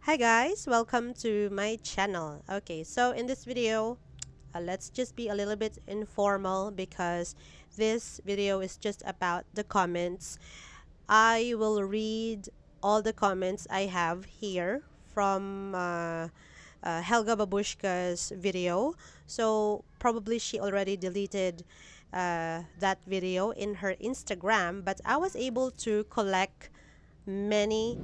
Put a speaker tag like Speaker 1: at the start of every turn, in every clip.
Speaker 1: Hi guys, welcome to my channel. Okay, so in this video, let's just be a little bit informal because this video is just about the comments. I will read all the comments I have here from Helga Babushka's video. So probably she already deleted that video in her Instagram, but I was able to collect many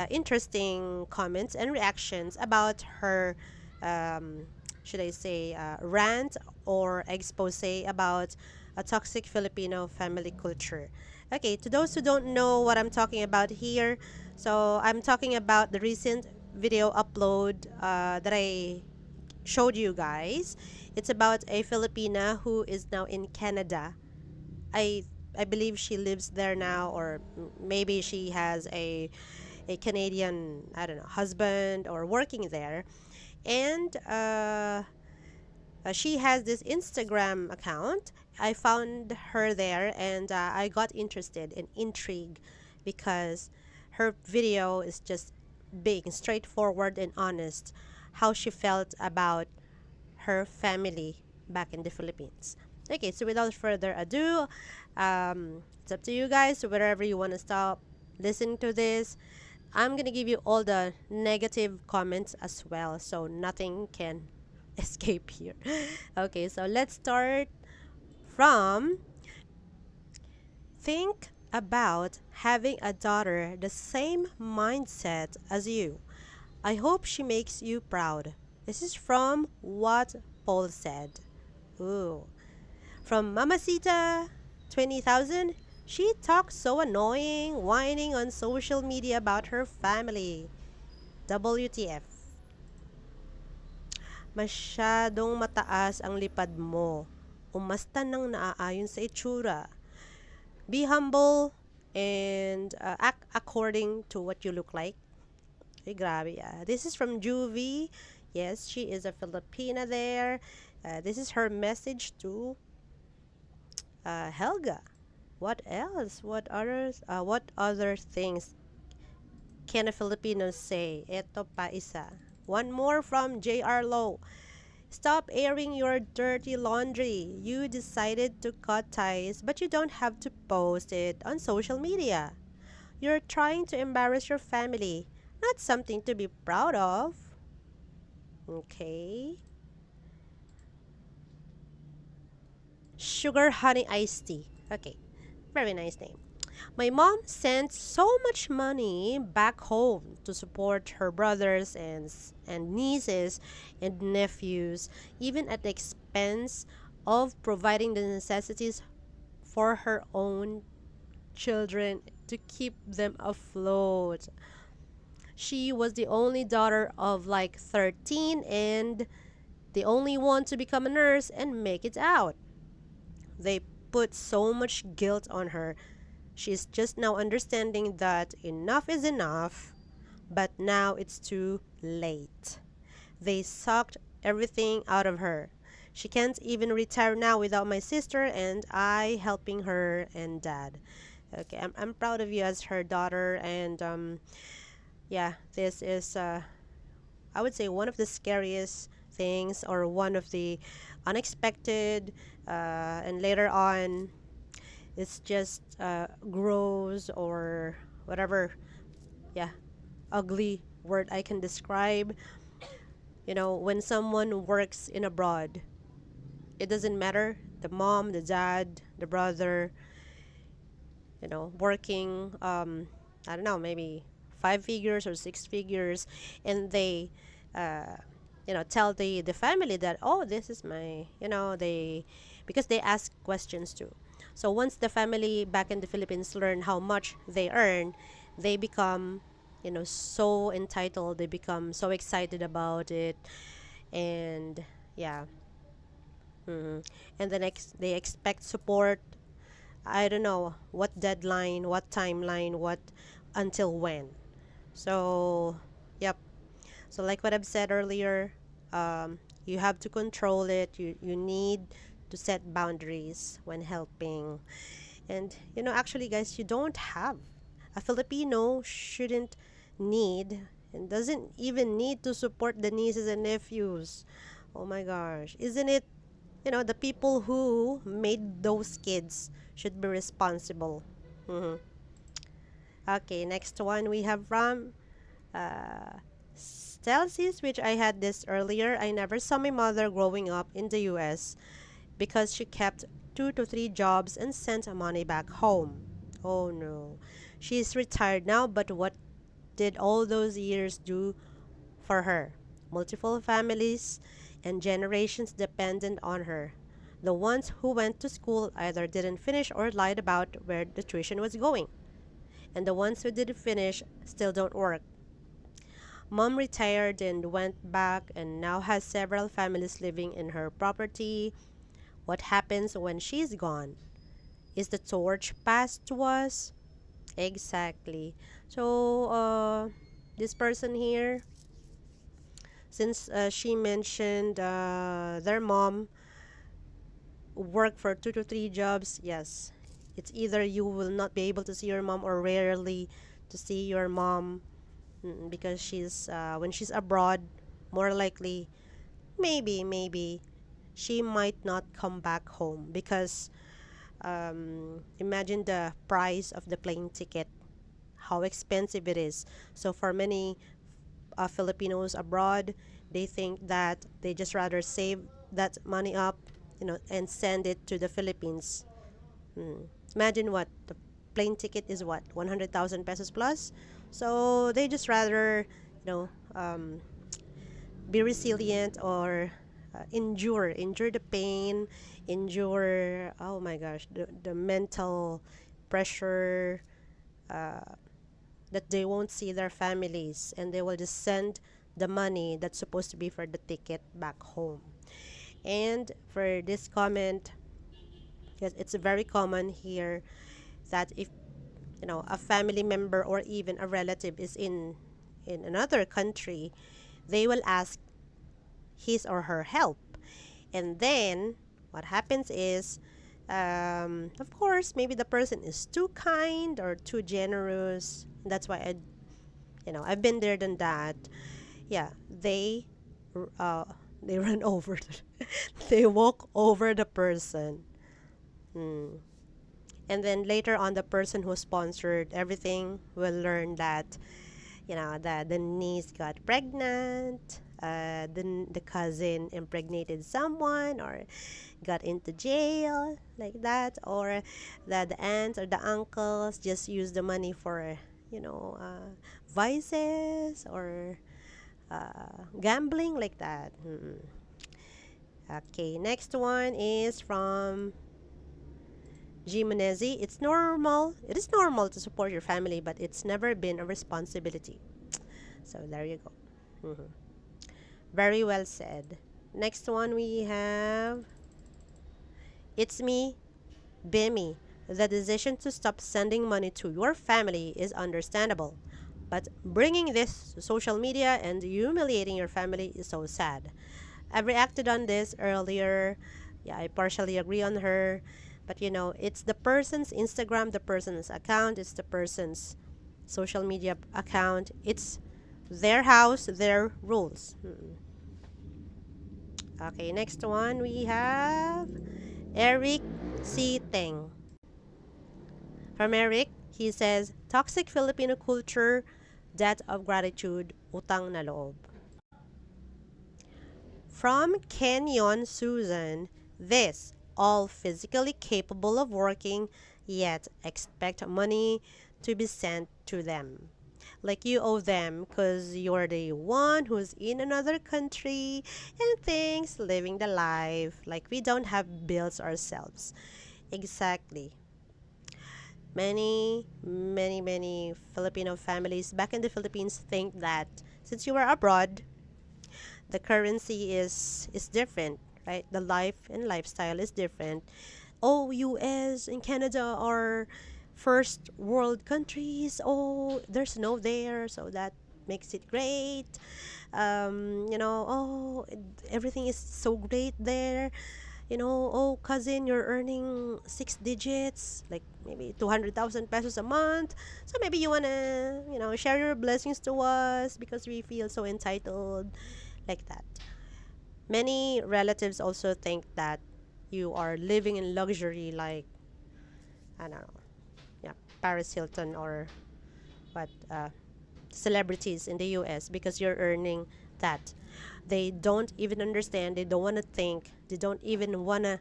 Speaker 1: interesting comments and reactions about her, um, should I say, rant or expose about a toxic Filipino family culture. Okay, to those who don't know what I'm talking about here, so I'm talking about the recent video upload that I showed you guys. It's about a Filipina who is now in Canada. I I believe she lives there now, or maybe she has a Canadian, I don't know, husband or working there, and she has this Instagram account. I found her there, and I got interested and intrigued because her video is just being straightforward and honest, how she felt about her family back in the Philippines. Okay, so without further ado, it's up to you guys. So wherever you want to stop listening to this, I'm gonna give you all the negative comments as well, so nothing can escape here. Okay, so let's start from think about having a daughter the same mindset as you. I hope she makes you proud. This is from what Paul said. Ooh. From Mamacita 20,000, she talks so annoying, whining on social media about her family. WTF. Masyadong mataas ang lipad mo. Umasta ng naaayon sa itsura. Be humble and act according to what you look like. Ay, grabe. This is from Juvie. Yes, she is a Filipina there. This is her message to Helga. What else? What other things can a Filipino say? Ito pa isa. One more from J.R. Lowe. Stop airing your dirty laundry. You decided to cut ties, but you don't have to post it on social media. You're trying to embarrass your family, not something to be proud of. Okay. Sugar honey iced tea. Okay. Very nice name. My mom sent so much money back home to support her brothers and nieces and nephews, even at the expense of providing the necessities for her own children to keep them afloat. She was the only daughter of like 13 and the only one to become a nurse and make it out. They put so much guilt on her. She's just now understanding that enough is enough, but now it's too late. They sucked everything out of her. She can't even retire now without my sister and I helping her and dad. Okay, I'm proud of you as her daughter, and yeah, this is I would say one of the scariest things, or one of the unexpected, and later on it's just gross or whatever, yeah, ugly word I can describe. When someone works in abroad, it doesn't matter the mom, the dad, the brother, working, I don't know, maybe 5 figures or 6 figures, and they uh, tell the family that, oh, this is my, they, because they ask questions too. So once the family back in the Philippines learn how much they earn, they become, so entitled. They become so excited about it, and yeah. And the next, they expect support. I don't know what deadline, what timeline, what until when. So, yep. So like what I've said earlier, you have to control it. You need to set boundaries when helping. And actually, guys, you don't have. A Filipino shouldn't need, and doesn't even need to support the nieces and nephews. Oh my gosh. Isn't it, the people who made those kids should be responsible. Hmm. Okay, next one we have from uh, Celsius, which I had this earlier. I never saw my mother growing up in the US because she kept 2 to 3 jobs and sent money back home. Oh no. She's retired now, but what did all those years do for her? Multiple families and generations dependent on her. The ones who went to school either didn't finish or lied about where the tuition was going. And the ones who did finish still don't work. Mom retired and went back and now has several families living in her property. What happens when she's gone? Is the torch passed to us? Exactly. So, this person here, since she mentioned their mom worked for 2 to 3 jobs, yes, it's either you will not be able to see your mom or rarely to see your mom, because she's when she's abroad, more likely, maybe she might not come back home because imagine the price of the plane ticket, how expensive it is. So for many Filipinos abroad, they think that they just rather save that money up, and send it to the Philippines. Imagine what the plane ticket is, what 100,000 pesos plus. So they just rather, be resilient or endure the pain, endure, oh my gosh, the mental pressure, that they won't see their families and they will just send the money that's supposed to be for the ticket back home. And for this comment, yes, it's very common here that if a family member or even a relative is in another country, they will ask his or her help. And then what happens is, of course, maybe the person is too kind or too generous. That's why I've been there than that. Yeah, uh, they run over, they walk over the person. Mm. And then later on, the person who sponsored everything will learn that the niece got pregnant, the cousin impregnated someone or got into jail like that, or that the aunts or the uncles just use the money for vices or gambling like that. Okay, next one is from Jimenezi. It is normal to support your family, but it's never been a responsibility. So there you go. Mhm. Very well said. Next one we have, it's me, Bimi. The decision to stop sending money to your family is understandable, but bringing this to social media and humiliating your family is so sad. I've reacted on this earlier. Yeah, I partially agree on her. But it's the person's Instagram, the person's account, it's the person's social media account. It's their house, their rules. Okay, next one we have Eric C. Teng. From Eric, he says, toxic Filipino culture, debt of gratitude, utang na loob. From Kenyon Susan, this, all physically capable of working, yet expect money to be sent to them. Like you owe them because you're the one who's in another country and things, living the life like we don't have bills ourselves. Exactly. Many Filipino families back in the Philippines think that since you are abroad, the currency is different, right? The life and lifestyle is different. Oh, US and Canada are first world countries. Oh, there's snow there, so that makes it great. Oh, everything is so great there. Oh, cousin, you're earning six digits, like maybe 200,000 pesos a month. So maybe you want to, share your blessings to us because we feel so entitled, like that. Many relatives also think that you are living in luxury, like, I don't know, yeah, Paris Hilton or what, celebrities in the US because you're earning that. They don't even understand, they don't want to think, they don't even want to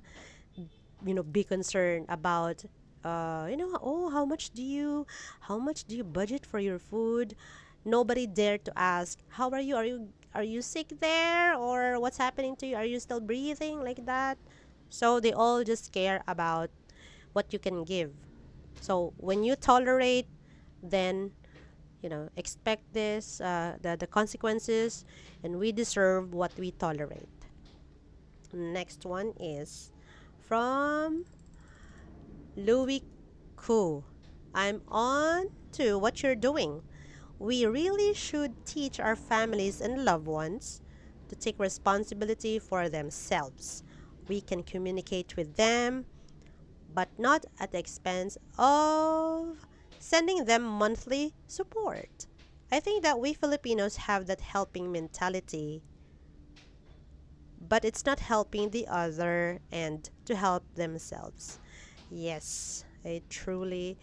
Speaker 1: be concerned about oh, how much do you budget for your food. Nobody dared to ask, how are you, are you sick there, or what's happening to you, are you still breathing, like that. So they all just care about what you can give. So when you tolerate, then expect this, the consequences, and we deserve what we tolerate. Next one is from Louis Koo. I'm on to what you're doing. We really should teach our families and loved ones to take responsibility for themselves. We can communicate with them, but not at the expense of sending them monthly support. I think that we Filipinos have that helping mentality, but it's not helping the other and to help themselves. Yes, I truly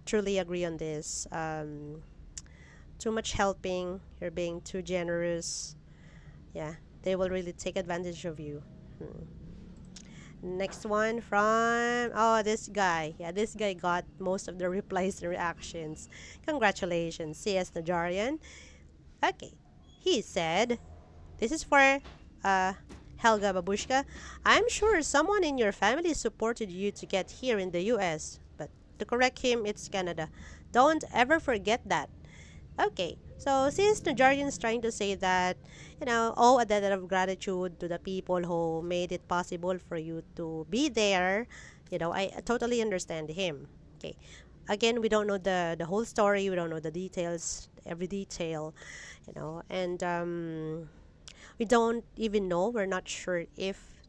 Speaker 1: agree on this. Too much helping, you're being too generous. Yeah, they will really take advantage of you. Hmm. Next one from, oh, this guy. Yeah, this guy got most of the replies and reactions. Congratulations, CS Najarian. Okay, he said, this is for uh, Helga Babushka. I'm sure someone in your family supported you to get here in the US, but to correct him, it's Canada. Don't ever forget that. Okay, so since Najarian is trying to say that, owe a debt of gratitude to the people who made it possible for you to be there, I totally understand him. Okay, again, we don't know the whole story, we don't know the details, every detail, and we don't even know, we're not sure if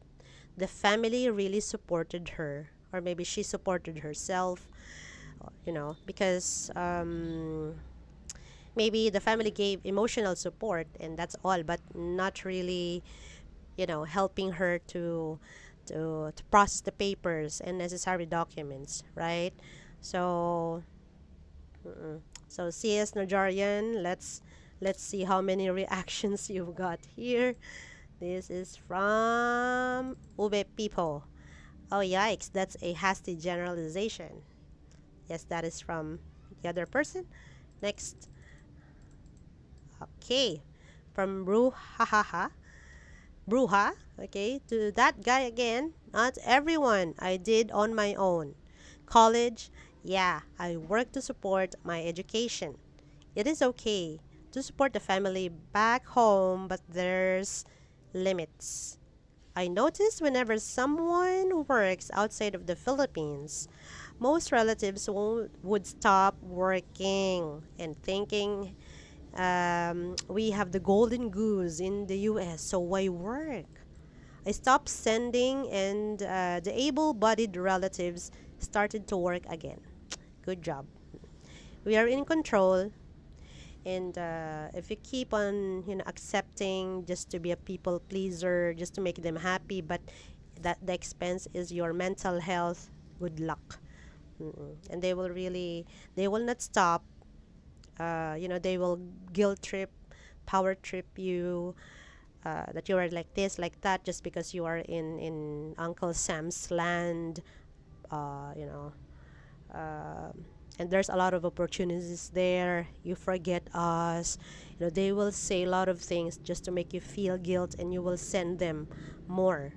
Speaker 1: the family really supported her, or maybe she supported herself, because maybe the family gave emotional support and that's all, but not really helping her to process the papers and necessary documents, right? So so CS Najarian, let's see how many reactions you've got here. This is from Ube Pipo. Oh, yikes, that's a hasty generalization. Yes, that is from the other person. Next. Okay, from Bruhaha. Bruha, okay, to that guy again. Not everyone. I did on my own. College, yeah, I work to support my education. It is okay to support the family back home, but there's limits. I notice whenever someone works outside of the Philippines, most relatives would stop working and thinking, we have the golden goose in the US, so why work? I stopped sending, and the able bodied relatives started to work again. Good job. We are in control, and if you keep on accepting just to be a people pleaser, just to make them happy, but that the expense is your mental health, good luck. And they will not stop. They will guilt trip, power trip you, that you are like this, like that, just because you are in Uncle Sam's land, uh, you know, and there's a lot of opportunities there. You forget us. They will say a lot of things just to make you feel guilt, and you will send them more.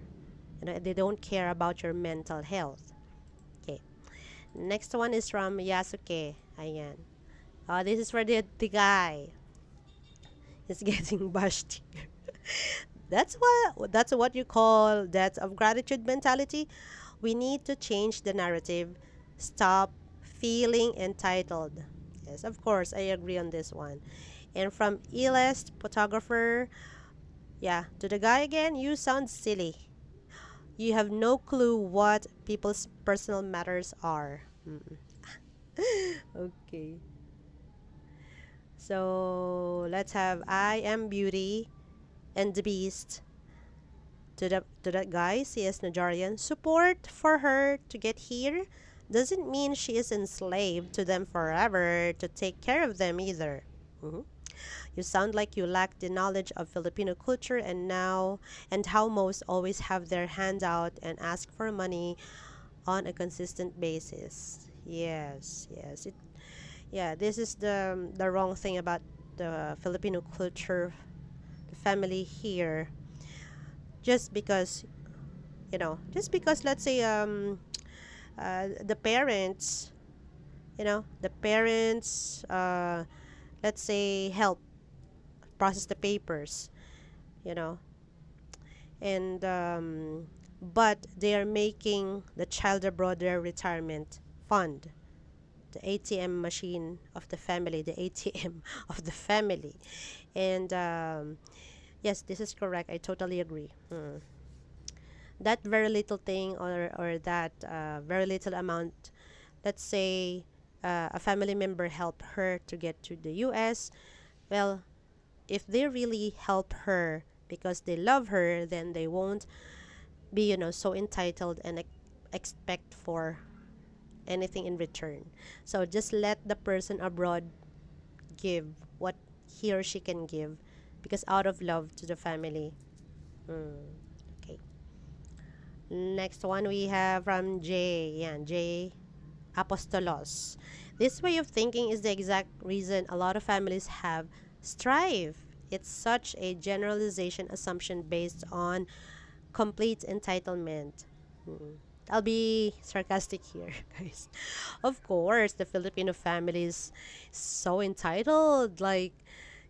Speaker 1: They don't care about your mental health. Okay. Next one is from Yasuke. Ayan. This is for the guy. He's getting bashed. That's what you call debt of gratitude mentality. We need to change the narrative. Stop feeling entitled. Yes, of course, I agree on this one. And from Elest photographer, yeah, to the guy again, you sound silly. You have no clue what people's personal matters are. Mm. Okay. So let's have I am Beauty and the Beast to that guy, CS Najarian. Support for her to get here doesn't mean she is enslaved to them forever to take care of them either. Mhm. You sound like you lack the knowledge of Filipino culture and how most always have their hand out and ask for money on a consistent basis. Yes, yes. Yeah, this is the wrong thing about the Filipino culture, the family here. Just because, just because let's say the parents, the parents let's say help process the papers, you know, and but they are making the child abroad their retirement fund, the ATM machine of the family, the ATM of the family. And yes, this is correct. I totally agree. That very little thing, or that very little amount, let's say a family member help her to get to the US. Well, if they really help her because they love her, then they won't be, so entitled and expect for anything in return. So just let the person abroad give what he or she can give, because out of love to the family. Okay. Next one we have from J. Yeah, J. Apostolos. This way of thinking is the exact reason a lot of families have strive. It's such a generalization assumption based on complete entitlement. Mm. I'll be sarcastic here, guys. Of course, the Filipino family is so entitled. Like,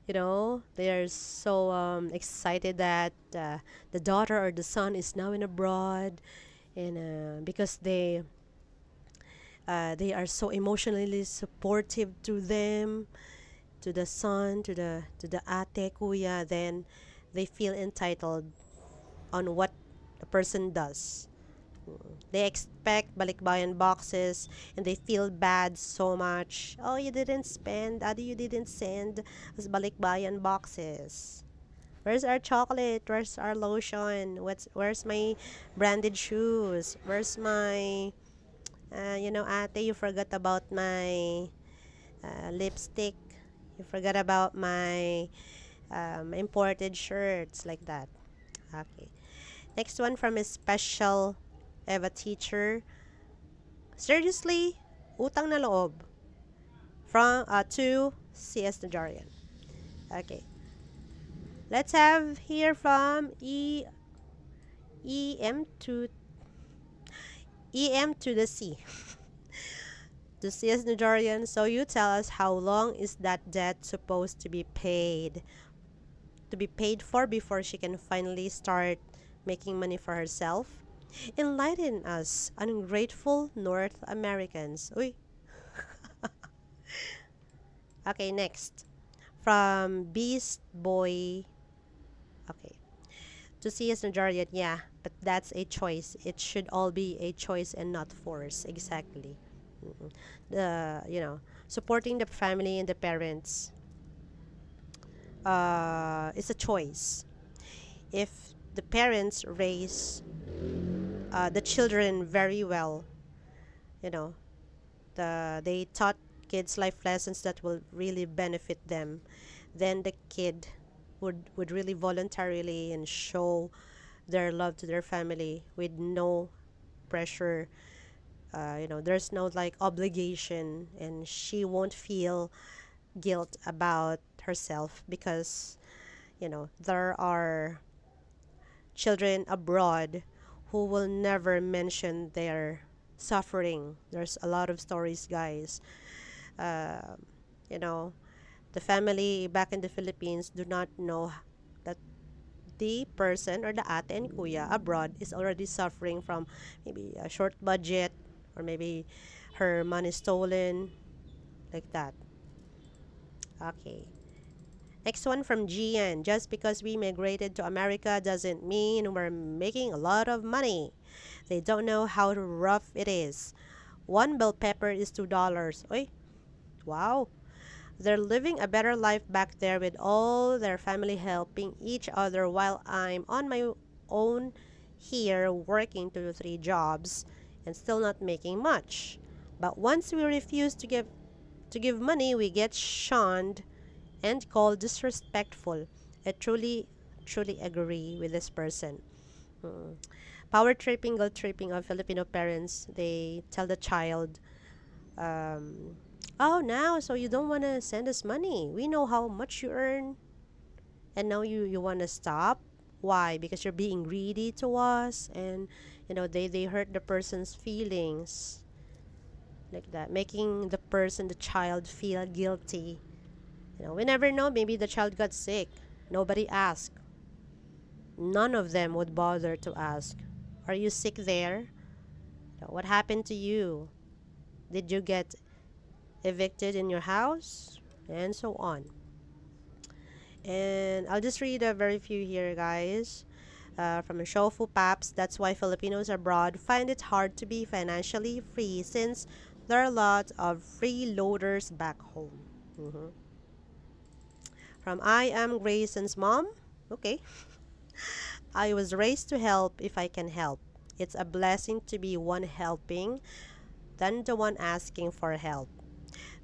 Speaker 1: they're so excited that the daughter or the son is now in abroad, and because they are so emotionally supportive to them, to the son, to the ate kuya, then they feel entitled on what the person does. They expect balikbayan boxes and they feel bad so much. Oh, you didn't spend, Adi, you didn't send us balikbayan boxes. Where's our chocolate? Where's our lotion? Where's my branded shoes? Where's my ate, you forgot about my lipstick. You forgot about my imported shirts, like that. Okay. Next one from a special Eva teacher. Seriously, utang na loob from to CS Najarian. Okay. Let's have here from EM to EM to the C. To CS Najarian. So you tell us, how long is that debt supposed to be paid? To be paid for before she can finally start making money for herself? Enlighten us, ungrateful North Americans. Uy. Okay, next. From Beast Boy. Okay. To see as Najarian, yeah, but that's a choice. It should all be a choice and not force. Exactly. Mm-mm. Supporting the family and the parents is a choice. If the parents raise the children very well, you know, they taught kids life lessons that will really benefit them, then the kid would really voluntarily and show their love to their family with no pressure. There's no like obligation, and she won't feel guilt about herself because there are children abroad who will never mention their suffering. There's a lot of stories, guys. uh, you know the family back in the Philippines do not know that the person or the ate and kuya abroad is already suffering from maybe a short budget, or maybe her money stolen, like that. Okay. Next one from GN. Just because we migrated to America doesn't mean we're making a lot of money. They don't know how rough it is. One bell pepper is $2. Oy, wow. They're living a better life back there with all their family helping each other while I'm on my own here working 2 to 3 jobs and still not making much. But once we refuse to give money, we get shunned and called disrespectful. I truly agree with this person. Mm. Power tripping, guilt tripping of Filipino parents. They tell the child, um, "Oh, now so you don't want to send us money? We know how much you earn, and now you want to stop. Why? Because you're being greedy to us." And they hurt the person's feelings like that, making the child feel guilty. We never know. Maybe the child got sick. Nobody asked. None of them would bother to ask, "Are you sick there? What happened to you? Did you get evicted in your house?" And so on. And I'll just read a very few here, guys. From Shofu Paps, that's why Filipinos abroad find it hard to be financially free since there are a lot of freeloaders back home. Mhm. From I am Grayson's mom. Okay. I was raised to help if I can help. It's a blessing to be one helping than the one asking for help.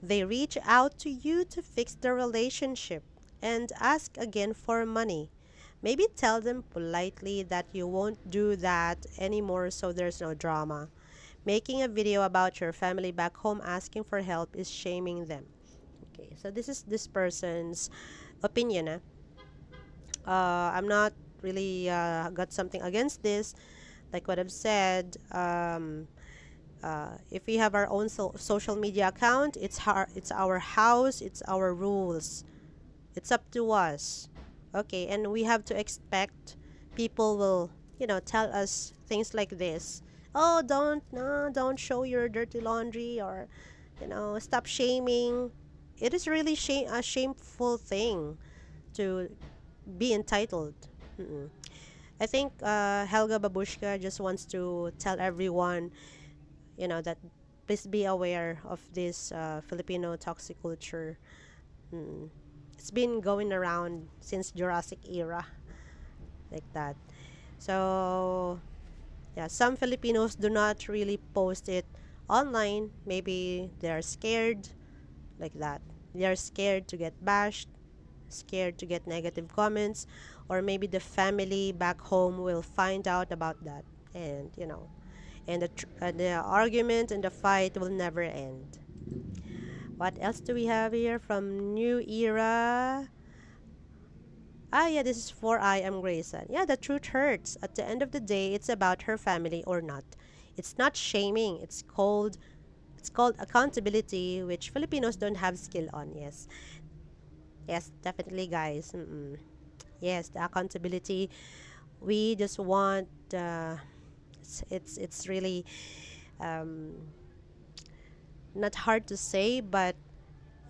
Speaker 1: They reach out to you to fix the relationship and ask again for money. Maybe tell them politely that you won't do that anymore so there's no drama. Making a video about your family back home asking for help is shaming them. Okay, so this is this person's opinion. I'm not really got something against this. Like what I've said, if we have our own social media account, it's our house, it's our rules. It's up to us. Okay, and we have to expect people will, tell us things like this. Oh, don't no, don't show your dirty laundry, or stop shaming. It is really a shameful thing to be entitled. Mm-mm. I think Helga Babushka just wants to tell everyone, that please be aware of this Filipino toxic culture. Mm. It's been going around since Jurassic era, like that. So, yeah, some Filipinos do not really post it online. Maybe they're scared, like that. They're scared to get bashed, scared to get negative comments, or maybe the family back home will find out about that. And, the argument and the fight will never end. What else do we have here from New Era? Ah, yeah, this is for I am Grayson. Yeah, the truth hurts. At the end of the day, it's about her family or not. It's not shaming. It's called accountability, which Filipinos don't have skill on. Yes, yes, definitely, guys. Mm-mm. Yes, the accountability. We just want. It's really um, not hard to say, but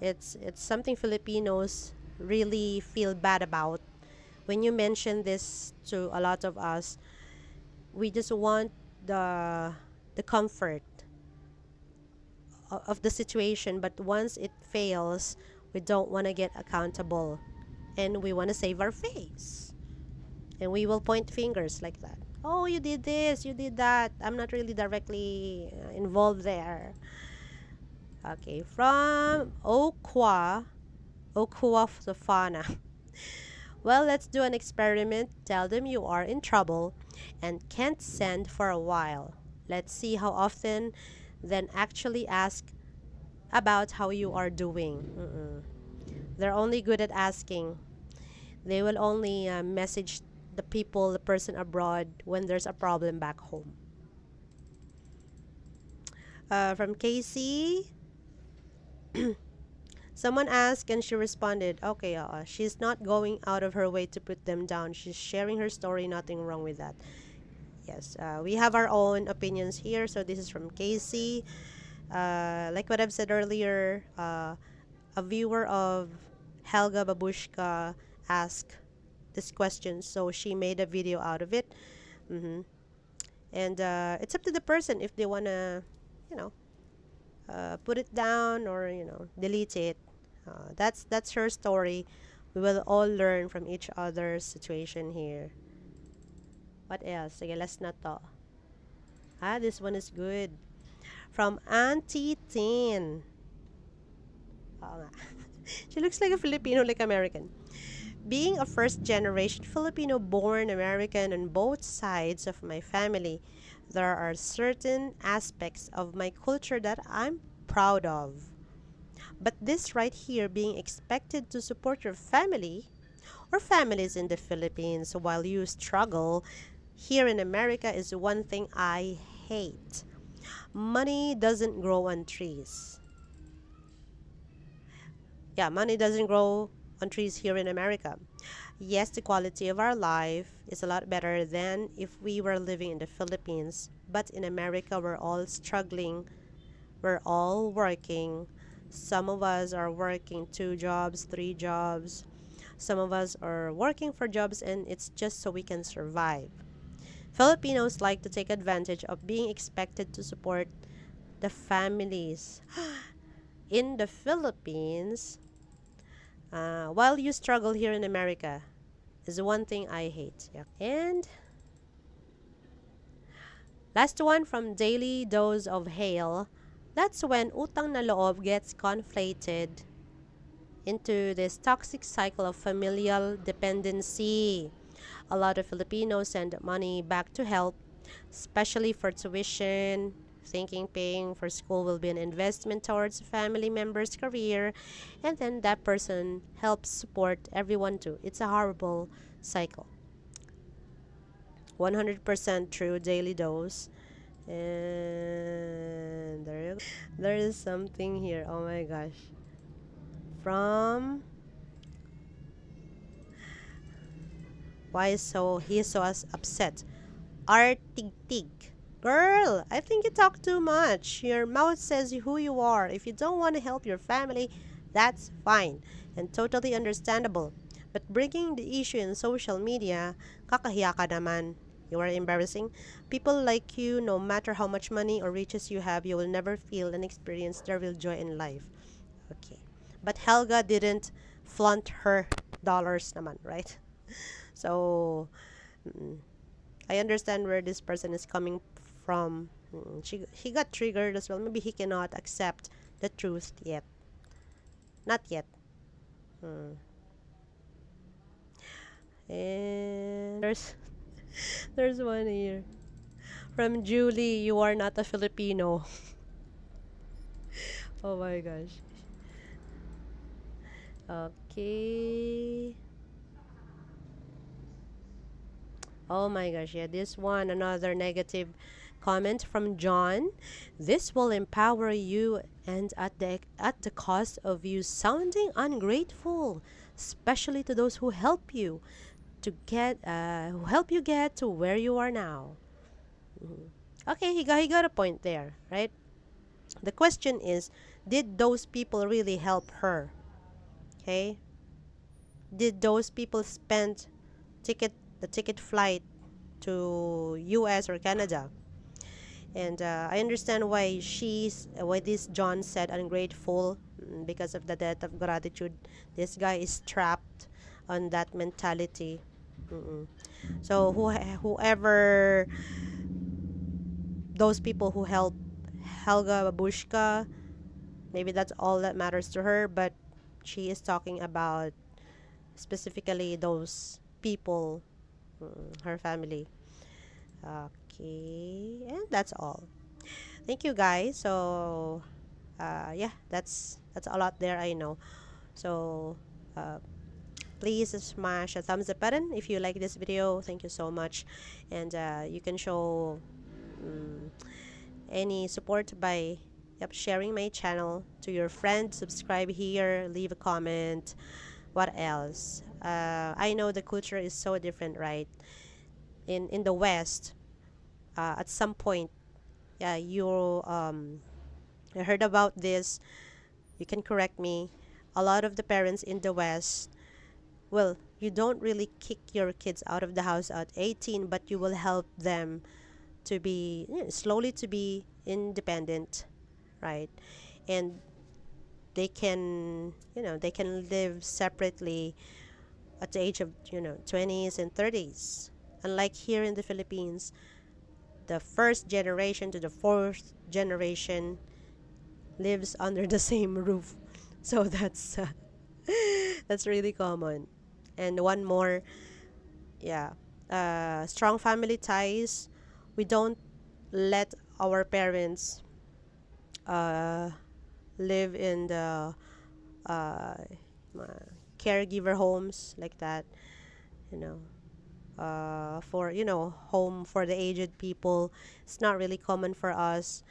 Speaker 1: it's something Filipinos really feel bad about. When you mention this to a lot of us, we just want the the comfort of the situation, but once it fails, we don't want to get accountable, and we want to save our face, and we will point fingers like that. Oh, you did this, you did that. I'm not really directly involved there. Okay, from Okwa Safana. Well, let's do an experiment. Tell them you are in trouble and can't send for a while. Let's see how often, then actually ask about how you are doing. Mm-mm. They're only good at asking. They will only message the person abroad when there's a problem back home. From Casey, someone asked and she responded, okay, she's not going out of her way to put them down. She's sharing her story, nothing wrong with that. Yes, we have our own opinions here. So this is from Casey. Like what I've said earlier, a viewer of Helga Babushka asked this question, so she made a video out of it. hmm And it's up to the person if they wanna, you know, put it down or delete it. That's her story. We will all learn from each other's situation here. What else? Sige, last na to. This one is good. From Auntie Tin. Oo nga. She looks like a Filipino, like American. Being a first generation Filipino born American on both sides of my family, there are certain aspects of my culture that I'm proud of. But this right here, being expected to support your family or families in the Philippines while you struggle here in America, is one thing I hate. Money doesn't grow on trees. Yeah, money doesn't grow on trees here in America. Yes, the quality of our life is a lot better than if we were living in the Philippines. But in America, we're all struggling. We're all working. Some of us are working 2 jobs, 3 jobs. Some of us are working for jobs, and it's just so we can survive. Filipinos like to take advantage of being expected to support the families in the Philippines while you struggle here in America is one thing I hate. Yeah. And last one from Daily Dose of Hail. That's when utang na loob gets conflated into this toxic cycle of familial dependency. A lot of Filipinos send money back to help, especially for tuition, thinking paying for school will be an investment towards a family member's career, and then that person helps support everyone too. It's a horrible cycle. 100% true daily dose. And there is something here. Oh my gosh. From why is so he is so upset? Artig. Girl, I think you talk too much. Your mouth says who you are. If you don't want to help your family, that's fine and totally understandable. But bringing the issue in social media, kakahiya ka naman. You are embarrassing. People like you, no matter how much money or riches you have, you will never feel and experience the real joy in life. Okay. But Helga didn't flaunt her dollars naman, right? So, I understand where this person is coming from. He got triggered as well. Maybe he cannot accept the truth yet. Not yet. And there's one here from Julie. You are not a Filipino. Oh my gosh. Okay. Oh my gosh, yeah, this one, another negative comment from John. This will empower you and at the cost of you sounding ungrateful, especially to those who help you get to where you are now. Okay, he got a point there, right? The question is, did those people really help her? Okay? Did those people spend the ticket flight to US or Canada? And I understand why this John said ungrateful, because of the debt of gratitude. This guy is trapped on that mentality. So whoever those people who help Helga Babushka, maybe that's all that matters to her, but she is talking about specifically those people, her family. Okay, and that's all. Thank you guys. So yeah, that's a lot there, I know. So please smash a thumbs up button if you like this video. Thank you so much. And you can show any support by sharing my channel to your friends, subscribe here, leave a comment. What else? I know the culture is so different, right? In the West, at some point, yeah, you I heard about this. You can correct me. A lot of the parents in the West, well, you don't really kick your kids out of the house at 18, but you will help them to be, slowly to be independent, right? And they can, they can live separately at the age of, 20s and 30s. Unlike here in the Philippines, the first generation to the fourth generation lives under the same roof. So that's really common. And one more, yeah, strong family ties. We don't let our parents uh, live in the uh, caregiver homes like that, you know, for, home for the aged people. It's not really common for us,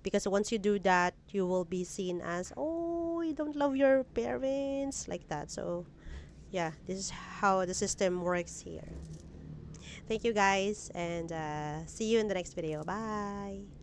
Speaker 1: because once you do that, you will be seen as, oh, you don't love your parents, like that. So yeah, this is how the system works here. Thank you guys, and see you in the next video. Bye.